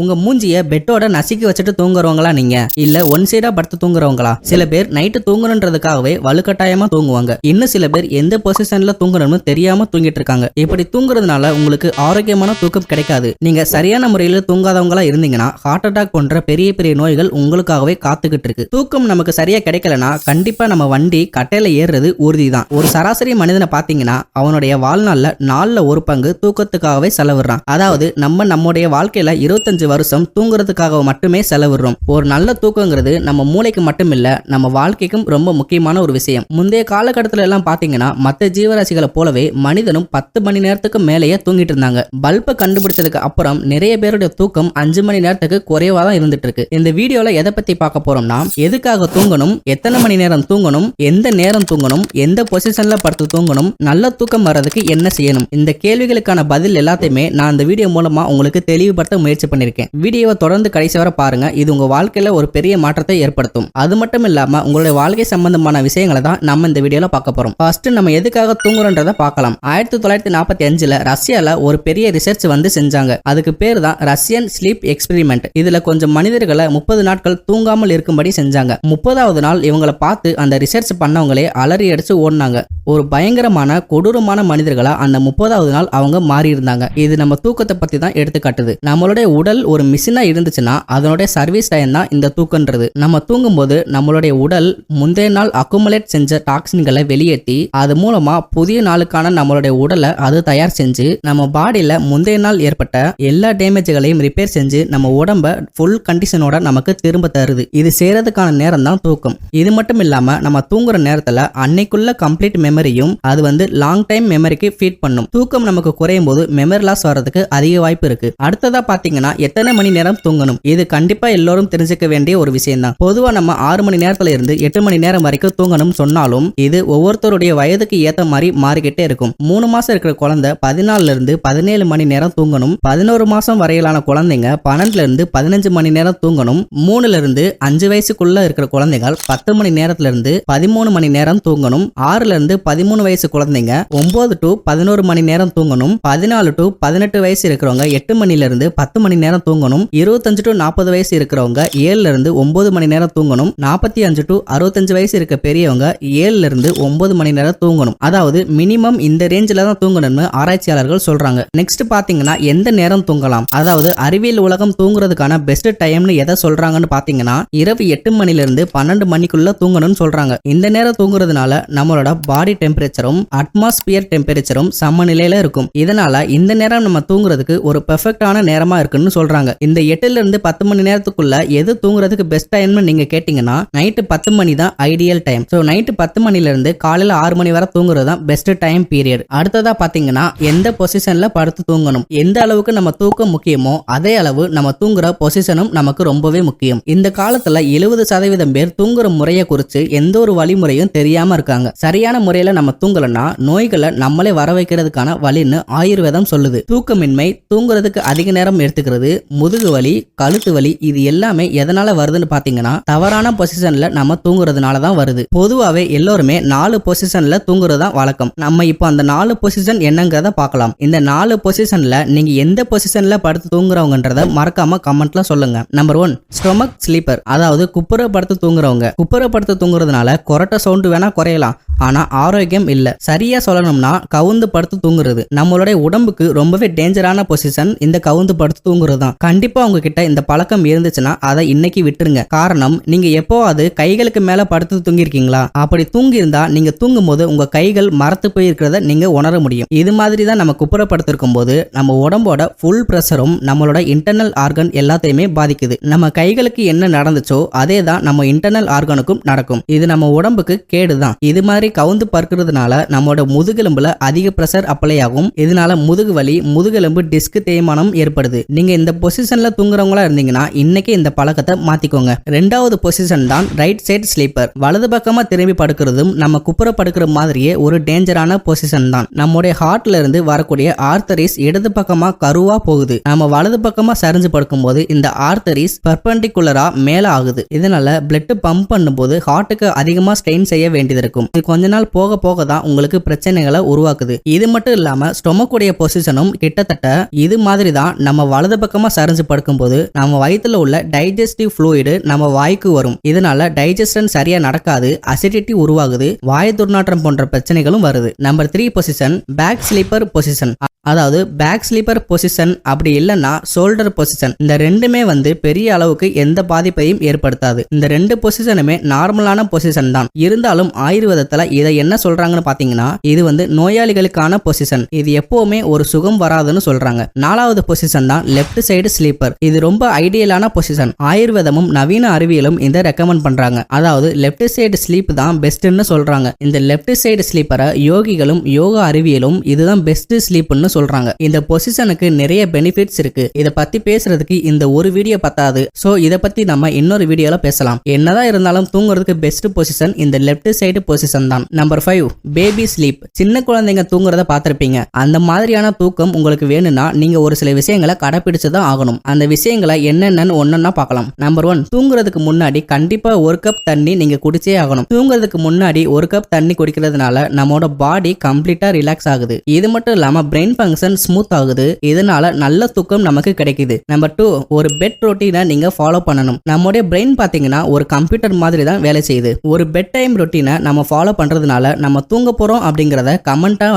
உங்க மூஞ்சிய பெட்டோட நசுக்கி வச்சுட்டு தூங்குறவங்களா நீங்க? இல்ல ஒன் சைடா படுத்து தூங்குறவங்களா? சில பேர் நைட்டு தூங்கணுன்றதுக்காகவே வலுக்கட்டாயமா தூங்குவாங்க. இன்னும் சில பேர் எந்த பொசிஷன்ல தூங்கணும்னு தெரியாம தூங்கிட்டு இருக்காங்க. இப்படி தூங்குறதுனால உங்களுக்கு ஆரோக்கியமான தூக்கம் கிடைக்காது. நீங்க சரியான முறையில தூங்காதவங்களா இருந்தீங்கன்னா ஹார்ட் அட்டாக் போன்ற பெரிய பெரிய நோய்கள் உங்களுக்காகவே காத்துக்கிட்டு இருக்கு. தூக்கம் நமக்கு சரியா கிடைக்கலனா கண்டிப்பா நம்ம வண்டி கட்டையில ஏறுறது உறுதிதான். ஒரு சராசரி மனிதனை பாத்தீங்கன்னா அவனுடைய வாழ்நாள்ல 4 பங்கு தூக்கத்துக்காகவே செலவிடுறான். அதாவது நம்முடைய வாழ்க்கையில 25 வருஷம் தூங்குறதுக்காக மட்டுமே செலவிடுறோம். ஒரு நல்ல தூக்கங்கிறது நம்ம மூளைக்கு மட்டும் இல்ல, நம்ம வாழ்க்கைக்கும் ரொம்ப முக்கியமான ஒரு விஷயம். முந்தைய காலகட்டத்துல எல்லாம் பாத்தீங்கன்னா மற்ற ஜீவராசிகளை போலவே மனிதனும் 10 மணி நேரத்துக்கு மேலேயே தூங்கிட்டு இருந்தாங்க. பல்பை கண்டுபிடிச்சதுக்கு அப்புறம் நிறைய பேருடைய தூக்கம் 5 மணி நேரத்துக்கு குறைவா தான் இருந்துட்டு இருக்கு. இந்த வீடியோல எதை பத்தி பார்க்க போறோம்னா, எதுக்காக தூங்கணும், எத்தனை மணி நேரம் தூங்கணும், எந்த நேரம் தூங்கணும், எந்த பொசிஷன்ல படுத்து தூங்கணும், நல்ல தூக்கம் வர்றதுக்கு என்ன செய்யணும், இந்த கேள்விகளுக்கான பதில் எல்லாத்தையுமே நான் இந்த வீடியோ மூலமா உங்களுக்கு தெளிவுபடுத்த முயற்சி பண்ணிருக்கேன். வீடியோவை தொடர்ந்து கடைசி வரை பாருங்க. இது உங்க வாழ்க்கையில ஒரு பெரிய மாற்றத்தை ஏற்படுத்தும். அது மட்டும் இல்லாம உங்களுடைய வாழ்க்கை சம்பந்தமான விஷயங்களை தான் நம்ம இந்த வீடியோல பார்க்க போறோம். ஃபர்ஸ்ட் நம்ம எதுக்காக தூங்குறோம்ன்றத பார்க்கலாம். 1945ல ரஷ்யால ஒரு பெரிய ரிசர்ச் வந்து செஞ்சாங்க. அதுக்கு பேர் தான் ரஷ்யன் ஸ்லீப் எக்ஸ்பெரிமெண்ட். இதுல கொஞ்சம் மனிதர்களை 30 நாட்கள் தூங்காமல் இருக்கும்படி செஞ்சாங்க. 30வது நாள் இவங்களை பார்த்து அந்த ரிசர்ச் பண்ணவங்களே அலறி அடிச்சு ஓடினாங்க. ஒரு பயங்கரமான கொடூரமான மனிதர்களா அந்த 30வது நாள் அவங்க மாறி இருந்தாங்க. இது நம்ம தூக்கத்தை பத்தி தான் எடுத்துக்காட்டுது. நம்மளுடைய உடல் ஒரு மிஷினா இருந்துச்சுன்னா அதனுடைய சர்வீஸ் டைம் தான் இந்த தூக்கன்றது. நம்ம தூங்கும்போது நம்மளுடைய உடல் முந்தைய நாள் அக்குமுலேட் செஞ்ச டாக்ஸின்களை வெளியேற்றி அது மூலமா புதிய நாளுக்கான நம்மளுடைய உடலை அது தயார் செஞ்சு நம்ம பாடியில முந்தைய நாள் ஏற்பட்ட எல்லா டேமேஜ்களையும் ரிப்பேர் செஞ்சு நம்ம உடம்ப ஃபுல் கண்டிஷனோட நமக்கு திரும்ப தருது. இது செய்யறதுக்கான நேரம் தான் தூக்கம். இது மட்டும் இல்லாம நம்ம தூங்குற நேரத்துல அன்னைக்குள்ள கம்ப்ளீட் மெமரியும் அது வந்து லாங் டைம் மெமரிக்கு ஃபீட் பண்ணும். தூக்கம் நமக்கு குறையும் போது மெமரி லாஸ் வர்றதுக்கு அதிக வாய்ப்பு இருக்கு. அடுத்ததா பாத்தீங்கன்னா எத்தனை மணி நேரம் தூங்கணும்? இது கண்டிப்பா எல்லாரும் தெரிஞ்சுக்க வேண்டிய ஒரு விஷயம் தான். பொதுவா நம்ம 6 மணி நேரத்துல இருந்து 8 மணி நேரம் வரைக்கும் தூங்கணும் சொன்னாலும் இது ஒவ்வொருத்தருடைய வயதுக்கு ஏத்த மாதிரி மாறிக்கிட்டே இருக்கும். 3 மாசம் இருக்கிற குழந்தை 14 இருந்து 17 மணி நேரம் தூங்கணும். 11 மாசம் வரையிலான குழந்தைங்க 12 இருந்து 15 மணி நேரம் தூங்கணும். 3 இருந்து 5 வயசுக்குள்ள இருக்கிற குழந்தைகள் 10 மணி நேரத்துல இருந்து 13 மணி நேரம் தூங்கணும். 6 இருந்து 13 வயசு குழந்தைங்க 9 to 11 மணி நேரம் தூங்கணும். 14 to 18 வயசு இருக்கிறவங்க 8 மணில இருந்து 10 மணி நேரம் தூங்கணும். 25 to 40 வயசு இருக்கிறவங்க 7 இருந்து 9 மணி நேரம் தூங்கணும். 45 to 65 வயசு இருக்க பெரியவங்க 7 இருந்து 9 மணி நேரம் தூங்கணும். அதாவது மினிமம் இந்த ரேஞ்சில தான் தூங்கணும்னு ஆராய்ச்சியாளர்கள் சொல்றாங்க. நெக்ஸ்ட் பாத்தீங்கன்னா எந்த நேரம் தூங்கலாம்? அதாவது அறிவியல் உலகம் தூங்குறதுக்கான பெஸ்ட் டைம்னு எதை சொல்றாங்கன்னு பாத்தீங்கன்னா இரவு 8 மணில இருந்து 12 மணிக்குள்ள தூங்கணும்னு சொல்றாங்க. இந்த நேரம் தூங்குறதுனால நம்மளோட பாடி டெம்பரேச்சரும் அட்மாஸ்பியர் டெம்பரேச்சரும் சமநிலையில இருக்கும். இதனால இந்த நேரம் நம்ம தூங்குறதுக்கு ஒரு பெர்ஃபெக்டான நேரமா இருக்குன்னு சொல்றாங்க. இந்த 8ல இருந்து 10 மணி நேரத்துக்குள்ள எது தூங்குறதுக்கு பெஸ்ட் டைம்னு நீங்க கேட்டீங்கன்னா நைட்டு 10 மணி தான் ஐடியல் டைம். சோ நைட்டு 10 மணில இருந்து காலையில 6 மணி வரை தூங்குறது தான் பெஸ்ட் டைம் பீரியட். அடுத்ததா பாத்தீங்கன்னா எந்த பொசிஷன்ல படுத்து தூங்கணும்? எந்த அளவுக்கு நம்ம தூக்கம் முக்கியமோ அதே அளவு நம்ம தூங்குற பொசிஷனும் நமக்கு ரொம்பவே முக்கியம். இந்த காலத்துல 70% பேர் தூங்குற முறையை குறித்து எந்த ஒரு வழிமுறையும் தெரியாம இருக்காங்க. சரியான முறையில நம்ம தூங்கலன்னா நோய்களை நம்மளே வர வைக்கிறதுக்கான வழின்னு ஆயுர்வேதம் சொல்லுது. தூக்கமின்மை, தூங்குறதுக்கு அதிக நேரம் எடுத்துக்கிறது, முதுகு வலி, கழுத்து வலி, இது எல்லாமே எதனால வருதுன்னு பாத்தீங்கன்னா தவறான பொசிஷன்ல நம்ம தூங்குறதுனால தான் வருது. பொதுவாவே எல்லாருமே 4 பொசிஷன்ல தூங்குறது தான் வழக்கம். நம்ம இப்போ அந்த 4 பொசிஷன் என்னங்கறத பார்க்கலாம். இந்த 4 பொசிஷன்ல நீங்க எந்த பொசிஷன்ல படுத்து தூங்குறவங்கன்றத மறக்காம கமெண்ட்ல சொல்லுங்க. நம்பர் 1 ஸ்டொமக் ஸ்லீப்பர், அதாவது குப்புற படுத்து தூங்குறவங்க. குப்புற படுத்து தூங்குறதுனால கொரட்ட சவுண்ட் வேணா குறையலாம், ஆனா ஆரோக்கியம் இல்ல. சரியா சொல்லணும்னா கவுந்து படுத்து தூங்குறது நம்மளுடைய உடம்புக்கு ரொம்பவே டேஞ்சரான பொசிஷன். இந்த கவுந்து படுத்து தூங்குறது தான். கண்டிப்பா உங்ககிட்ட இந்த பழக்கம் இருந்துச்சுன்னா அதை இன்னைக்கு விட்டுருங்க. காரணம், நீங்க எப்போவாது கைகளுக்கு மேல படுத்து தூங்கிருக்கீங்களா? அப்படி தூங்கி இருந்தா நீங்க தூங்கும் போது உங்க கைகள் மரத்து போய் இருக்கிறத நீங்க உணர முடியும். இது மாதிரி தான் நம்ம குப்புறப்படுத்திருக்கும் போது நம்ம உடம்போட ஃபுல் பிரஷரும் நம்மளோட இன்டர்னல் ஆர்கன் எல்லாத்தையுமே பாதிக்குது. நம்ம கைகளுக்கு என்ன நடந்துச்சோ அதே தான் நம்ம இன்டர்னல் ஆர்கனுக்கும் நடக்கும். இது நம்ம உடம்புக்கு கேடுதான். இது மாதிரி கவுந்து பறக்கிறதுனால நம்மளோட முதுகெலும்புல அதிக பிரஷர் அப்ளை ஆகும். இதனால முதுகு வலி, முதுகெலும்பு டிஸ்க் தேய்மானம் ஏற்படுது. நீங்க இந்த பொசிஷன்ல தூங்குறவங்களா இருந்தீங்கன்னா இன்னைக்கு இந்த பழக்கத்தை மாத்திக்கோங்க. 2வது பொசிஷன் தான் ரைட் சைடு ஸ்லீப்பர். வலது பக்கமா திரும்பி படுக்கிறதும் நம்ம குப்புற படுக்கிற மாதிரியே ஒரு டேஞ்சரான பொசிஷன் தான். நம்முடைய ஹார்ட்ல இருந்து வரக்கூடிய ஆர்த்தரிஸ் இடது பக்கமா கருவா போகுது. நம்ம வலது பக்கமா சரிஞ்சு படுக்கும்போது இந்த ஆர்த்தரிஸ் பெர்பெண்டிகுலரா மேல ஆகுது. இதனால பிளட் பம்ப் பண்ணும்போது ஹார்ட்டுக்கு அதிகமா ஸ்ட்ரெயின் செய்ய வேண்டியது இருக்கும். கொஞ்ச நாள் போக போக தான் உங்களுக்கு பிரச்சனைகளை உருவாக்குது. இது மட்டும் இல்லாம ஸ்டொமக் உடைய பொசிஷனும் கிட்டத்தட்ட இது மாதிரி தான். நம்ம வலது பக்கமா சரிஞ்சு படுக்கும்போது நம்ம வயித்துல உள்ள டைஜஸ்டிவ் ஃப்ளூயிடு நம்ம வாய்க்கு வரும். இதனால டைஜஷன் சரியா நடக்காது, அசிடிட்டி உருவாகுது, வாய் துர்நாற்றம் போன்ற பிரச்சனைகளும் வருது. Number 3 position back sleeper position. அதாவது பேக் ஸ்லீப்பர் பொசிஷன் அப்படி இல்லைன்னா ஷோல்டர் பொசிஷன். இந்த ரெண்டுமே பெரிய அளவுக்கு எந்த பாதிப்பையும் ஏற்படுத்தாது. இந்த ரெண்டு பொசிஷனுமே நார்மலான பொசிஷன் தான். இருந்தாலும் ஆயுர்வேதத்துல இதை என்ன சொல்றாங்கன்னு பாத்தீங்கன்னா இது நோயாளிகளுக்கான பொசிஷன். இது எப்பவுமே ஒரு சுகம் வராதுன்னு சொல்றாங்க. 4வது பொசிஷன் தான் லெஃப்ட் சைடு ஸ்லீப்பர். இது ரொம்ப ஐடியலான பொசிஷன். ஆயுர்வேதமும் நவீன அறிவியலும் இதை ரெக்கமெண்ட் பண்றாங்க. அதாவது லெஃப்ட் சைடு ஸ்லீப் தான் பெஸ்ட்னு சொல்றாங்க. இந்த லெஃப்ட் சைடு ஸ்லீப்பரை யோகிகளும் யோகா அறிவியலும் இதுதான் பெஸ்ட் ஸ்லீப்னு சொல்றாங்க. இந்த பொசிஷனுக்கு நிறைய பெனிஃபிட்ஸ் இருக்கு. இத பத்தி பேசுறதுக்கு இந்த ஒரு வீடியோ பத்தாது. சோ இத பத்தி நம்ம இன்னொரு வீடியோல பேசலாம். என்னதான் இருந்தாலும் தூங்குறதுக்கு பெஸ்ட் பொசிஷன் இந்த லெஃப்ட் சைடு பொசிஷன் தான். Number 5 baby sleep. சின்ன குழந்தைங்க தூங்குறத பார்த்திருப்பீங்க. அந்த மாதிரியான தூக்கம் உங்களுக்கு வேணும்னா நீங்க ஒரு சில விஷயங்களை கடைபிடிச்சுதான் ஆகணும். அந்த விஷயங்களை என்னென்னு ஒன்னொன்னா பார்க்கலாம். நம்பர் 1 தூங்குறதுக்கு முன்னாடி கண்டிப்பா 1 கப் தண்ணி நீங்க குடிச்சே ஆகணும். தூங்குறதுக்கு முன்னாடி 1 கப் தண்ணி குடிக்கிறதுனால நம்மளோட பாடி கம்ப்ளீட்டா ரிலாக்ஸ் ஆகுது. இது மட்டும் இல்லாம பிரெயின் ஃபங்க்ஷன் ஸ்மூத் ஆகுது. இதனால நல்ல தூக்கம் நமக்கு கிடைக்குது. நம்பர் 2 ஒரு பெட் ரொட்டீனை நீங்க ஃபாலோ பண்ணணும். நம்மளுடைய பிரெயின் பாத்தீங்கன்னா ஒரு கம்ப்யூட்டர் மாதிரி தான் வேலை செய்யுது. ஒரு பெட் டைம் ரொட்டீனை நம்ம ஃபாலோ பண்றதுனால நம்ம தூங்க போறோம் அப்படிங்கறத கமெண்டா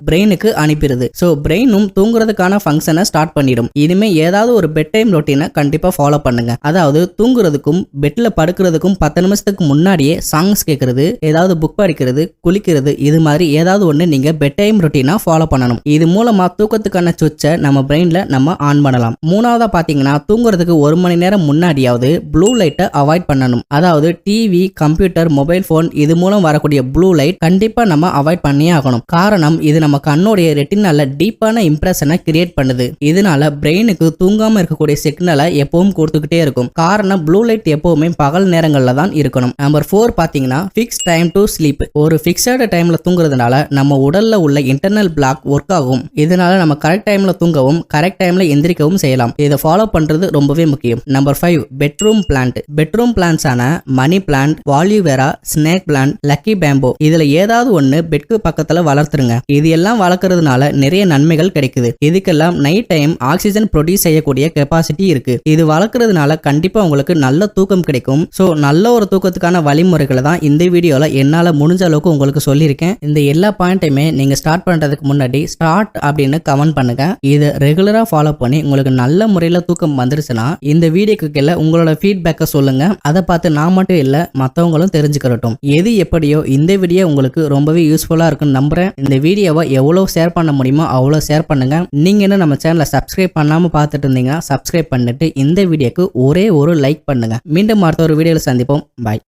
பிரெயினுக்கு அனுப்பிடுது. சோ பிரெயினும் தூங்குறதுக்கான ஃபங்க்ஷனை ஸ்டார்ட் பண்ணிடும். இனிமே ஏதாவது ஒரு பெட் டைம் ரொட்டீனை கண்டிப்பா ஃபாலோ பண்ணுங்க. அதாவது தூங்குறதுக்கும் பெட்ல படுக்கிறதுக்கும் 10 நிமிஷத்துக்கு முன்னாடியே சாங்ஸ் கேட்கறது, ஏதாவது புக் படிக்கிறது, குளிக்கிறது, இது மாதிரி ஏதாவது ஒண்ணு நீங்க பெட் டைம் ரொட்டீனா ஃபாலோ பண்ணணும். இது மூலமா தூக்கத்துக்கான சுவிட்சை நம்ம பிரெயின்ல நம்ம ஆன் பண்ணலாம். 3வதா பாத்தீங்கன்னா தூங்குறதுக்கு 1 மணி நேரம் முன்னாடியாவது ப்ளூ லைட்டை அவாய்ட் பண்ணணும். அதாவது டிவி, கம்ப்யூட்டர், மொபைல் போன் இது மூலம் வரக்கூடிய ப்ளூ லைட் கண்டிப்பா நம்ம அவாய்ட் பண்ணியே ஆகணும். காரணம் இது நம்ம கண்ணோடைய ரெட்டினால டீப்பான இம்ப்ரெஷனை கிரியேட் பண்ணுது. இதனால பிரெயினுக்கு தூங்காம இருக்கக்கூடிய சிக்னலை எப்பவும் கொடுத்துக்கிட்டே இருக்கும். காரணம் ப்ளூ லைட் எப்பவுமே பகல் நேரங்கள்ல தான் இருக்கணும். நம்பர் 4 பாத்தீங்கன்னா ஃபிக்ஸ் டைம் டு ஸ்லீப். ஒரு ஃபிக்ஸட் டைம்ல தூங்குறதுனால நம்ம உடல்ல உள்ள இன்டர்னல் பிளாக் ஒர்க் ஆகும். இதனால நம்ம கரெக்ட் டைம்ல தூங்கவும் கரெக்ட் டைம்ல எந்திரிக்கவும் செய்யலாம். இதை ஃபாலோ பண்றது ரொம்பவே முக்கியம். Number 5 bedroom plant. பெட்ரூம் பிளான்ட்ஸான money plant, aloe vera, snake plant, lucky bamboo இதுல ஏதாவது ஒண்ணு பெட்க்கு பக்கத்துல வளர்த்துருங்க. இது எல்லாம் வளர்க்கறதுனால நிறைய நன்மைகள் கிடைக்குது. இதுக்கெல்லாம் நைட் டைம் ஆக்சிஜன் ப்ரொடியூஸ் செய்யக்கூடிய கெப்பாசிட்டி இருக்கு. இது வளர்க்கறதுனால கண்டிப்பா உங்களுக்கு நல்ல தூக்கம் கிடைக்கும். சோ நல்ல ஒரு தூக்கத்துக்கான வழிமுறைகளை தான் இந்த வீடியோல என்னால முடிஞ்ச அளவுக்கு உங்களுக்கு சொல்லியிருக்கேன். இந்த எல்லா பாயிண்டையுமே நீங்க ஸ்டார்ட் பண்றதுக்கு முன்னாடி ஸ்டார்ட் அப்படின்னு கமெண்ட் பண்ணுங்க. இதை ரெகுலரா ஃபாலோ பண்ணி உங்களுக்கு நல்ல முறையில தூக்கம் வந்துருச்சுன்னா இந்த வீடியோக்கு கீழே உங்களோட ஃபீட்பேக்கை சொல்லுங்க. அதை பார்த்து நான் மட்டும் இல்ல மற்றவங்களும் தெரிஞ்சுக்கிறட்டும். எது எப்படியோ இந்த வீடியோ உங்களுக்கு ரொம்பவே யூஸ்ஃபுல்லா இருக்குன்னு நம்புறேன். இந்த வீடியோவை எவ்வளவு ஷேர் பண்ண முடியுமோ அவ்வளவு ஷேர் பண்ணுங்க. நீங்க என்ன நம்ம சேனலை சப்ஸ்கிரைப் பண்ணாம பார்த்துட்டு இருந்தீங்கன்னா சப்ஸ்கிரைப் பண்ணிட்டு இந்த வீடியோக்கு ஒரே ஒரு லைக் பண்ணுங்க. மீண்டும் அடுத்த ஒரு வீடியோல சந்திப்போம். பாய்.